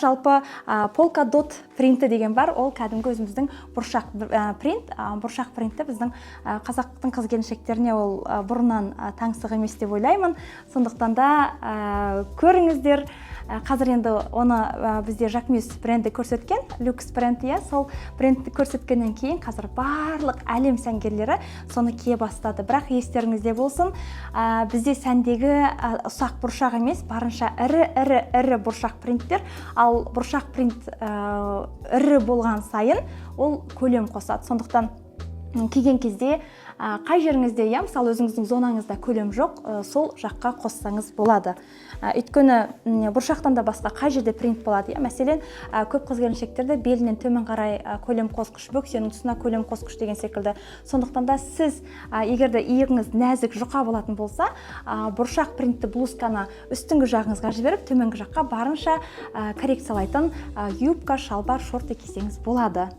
Жалпы полка дот принті деген бар, ол кәдімгі өзіміздің бұршақ принт. Бұршақ принті біздің қазақтың қыз-келіншектеріне ол бұрыннан таңсық емес деп ойлаймын. Сондықтан да көріңіздер, қазір енді оны бізде Жакмюс бренді көрсеткен, люкс бренд, сол брендті көрсеткеннен кейін қазір барлық әлем сәнгерлері соны кие бастады. Бірақ естеріңізде болсын, бізде сәндегі ұсақ бұршақ емес, барынша ірі бұршақ принттер, ал бұршақ принт ірі болған сайын ол көлем қосады. Сондықтан киген кезде қай жеріңізде, мысалы өзіңіздің зонаңызда көлем жоқ, сол жаққа қоссаңыз болады. Өйткені бұршақтан да басқа қай жерде принт болады. Мәселен, көп қыз-келіншектерде белінен төмен қарай көлем қосқыш, бөксенің тұсына көлем қосқыш деген секілді. Сондықтан да сіз егерде иығыңыз нәзік жұқа болатын болса, бұршақ принтті блузканы үстіңгі жағыңызға жіберіп, төменгі жаққа барынша коррекциялайтын юбка, шалбар, шорты кисеңіз болады.